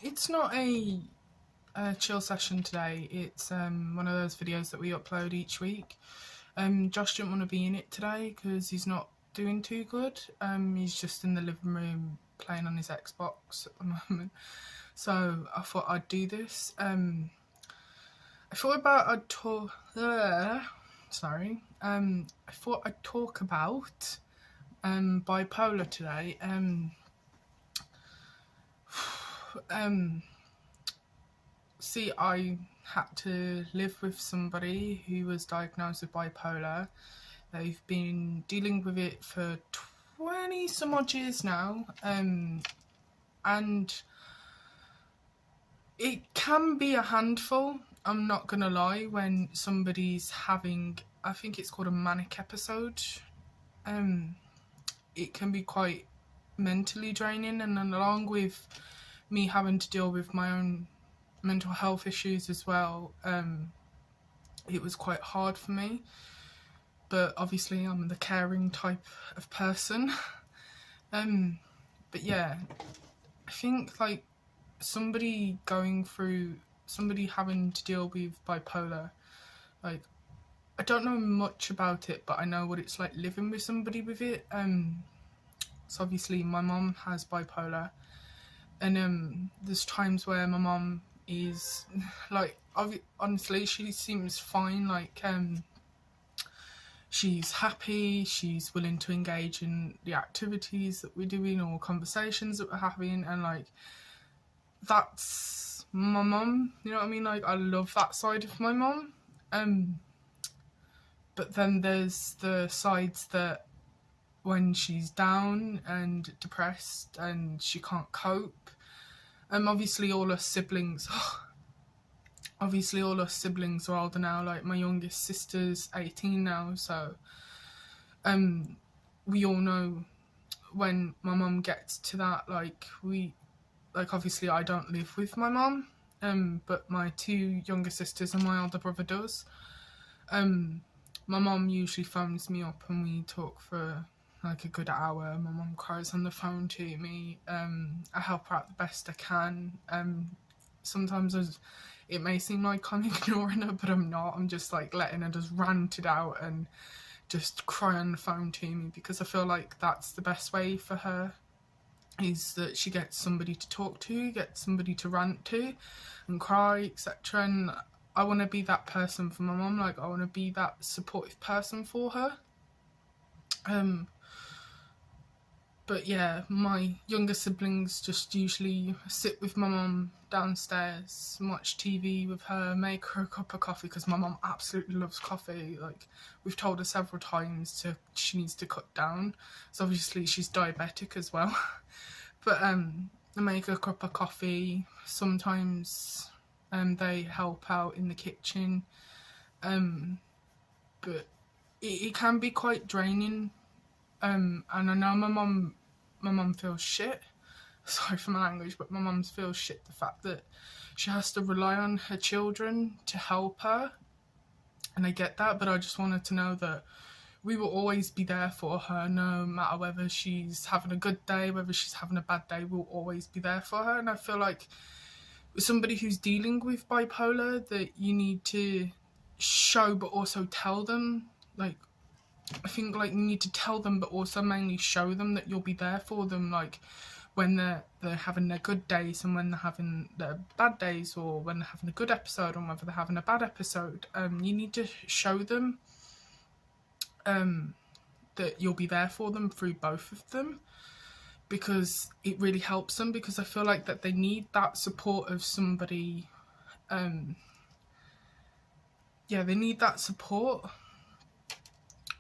It's not a chill session today. It's one of those videos that we upload each week. Josh didn't want to be in it today because he's not doing too good. He's just in the living room playing on his Xbox at the moment. So I thought I'd do this. I thought I'd talk about bipolar today. See, I had to live with somebody who was diagnosed with bipolar. They've been dealing with it for 20 some odd years now, and it can be a handful, I'm not gonna lie, when somebody's having, I think it's called a manic episode. It can be quite mentally draining, and then along with me having to deal with my own mental health issues as well, it was quite hard for me. But obviously I'm the caring type of person. But yeah, I think like somebody having to deal with bipolar, like, I don't know much about it, but I know what it's like living with somebody with it. So obviously my mom has bipolar, and there's times where my mom is like, honestly, she seems fine, like she's happy, she's willing to engage in the activities that we're doing or conversations that we're having, and like, that's my mum, you know what I mean? Like, I love that side of my mum. But then there's the sides that when she's down and depressed and she can't cope, obviously all us siblings are older now. Like, my youngest sister's 18 now, so we all know when my mum gets to that, like, obviously I don't live with my mum, but my two younger sisters and my older brother does. My mum usually phones me up and we talk for like a good hour. My mum cries on the phone to me. I help her out the best I can. Sometimes it may seem like I'm ignoring her, but I'm not. I'm just like letting her just rant it out and just cry on the phone to me, because I feel like that's the best way for her, is that she gets somebody to talk to, gets somebody to rant to and cry, etc. And I want to be that person for my mum. Like, I want to be that supportive person for her. But yeah, my younger siblings just usually sit with my mum downstairs, watch TV with her, make her a cup of coffee, because my mum absolutely loves coffee. Like, we've told her several times she needs to cut down. So obviously she's diabetic as well. But I make her a cup of coffee. Sometimes they help out in the kitchen. But it can be quite draining. And I know my mum feels shit. Sorry for my language, but my mum feels shit the fact that she has to rely on her children to help her. And I get that, but I just wanted to know that we will always be there for her, no matter whether she's having a good day, whether she's having a bad day, we'll always be there for her. And I feel like with somebody who's dealing with bipolar, that you need to show but also tell them. Like, I think like you need to tell them but also mainly show them that you'll be there for them, like when they're having their good days and when they're having their bad days, or when they're having a good episode and whether they're having a bad episode. You need to show them that you'll be there for them through both of them, because it really helps them, because I feel like that they need that support of somebody. They need that support.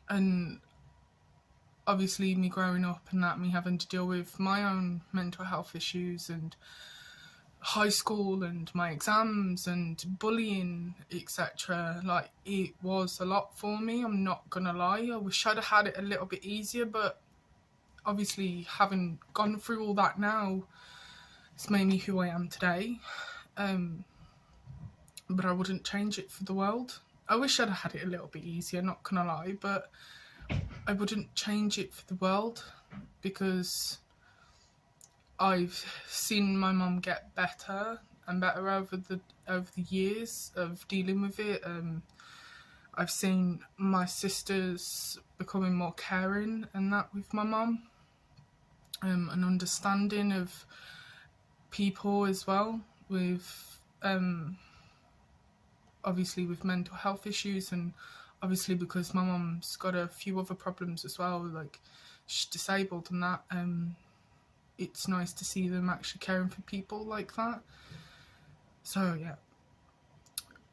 And obviously me growing up and that, me having to deal with my own mental health issues and high school and my exams and bullying, etc. Like, it was a lot for me, I'm not gonna lie. I wish I'd have had it a little bit easier, but obviously having gone through all that now, it's made me who I am today. But I wouldn't change it for the world. I wish I'd have had it a little bit easier, not gonna lie, but I wouldn't change it for the world, because I've seen my mum get better and better over the years of dealing with it. I've seen my sisters becoming more caring and that with my mum, an understanding of people as well, with obviously with mental health issues, and obviously because my mum's got a few other problems as well, like she's disabled and that. It's nice to see them actually caring for people like that. So yeah,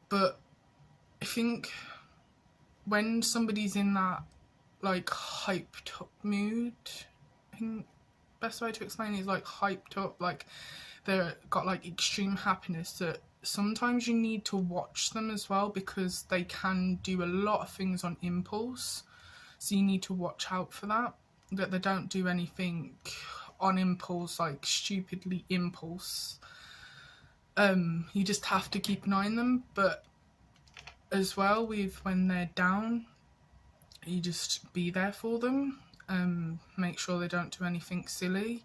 but I think when somebody's in that like hyped up mood, I think best way to explain it is like hyped up, like they've got like extreme happiness, that sometimes you need to watch them as well, because they can do a lot of things on impulse. So you need to watch out for that they don't do anything on impulse, like stupidly impulse. You just have to keep an eye on them. But as well, with when they're down, you just be there for them. Make sure they don't do anything silly,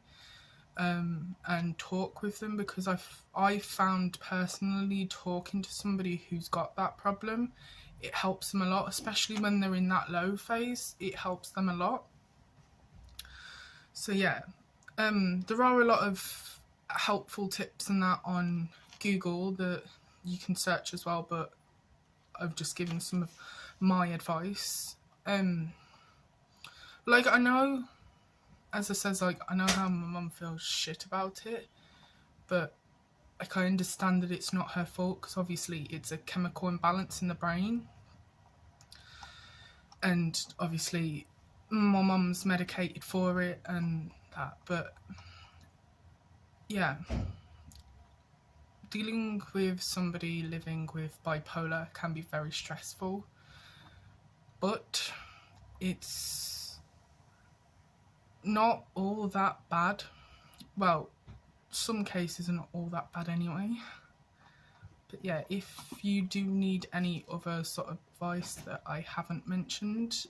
and talk with them, because I've found personally, talking to somebody who's got that problem, it helps them a lot, especially when they're in that low phase. It helps them a lot. So yeah, there are a lot of helpful tips and that on Google that you can search as well, but I've just given some of my advice. Like, I know, as I says, like, I know how my mum feels shit about it, but like, I understand that it's not her fault, because obviously it's a chemical imbalance in the brain, and obviously my mum's medicated for it and that. But yeah, dealing with somebody living with bipolar can be very stressful, but it's not all that bad. Well, some cases are not all that bad anyway. But yeah, if you do need any other sort of advice that I haven't mentioned,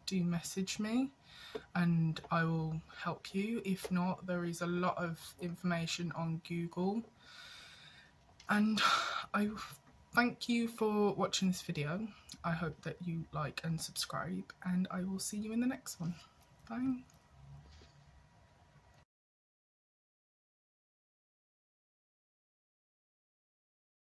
do message me and I will help you. If not, there is a lot of information on Google. And I thank you for watching this video. I hope that you like and subscribe, and I will see you in the next one. Bye.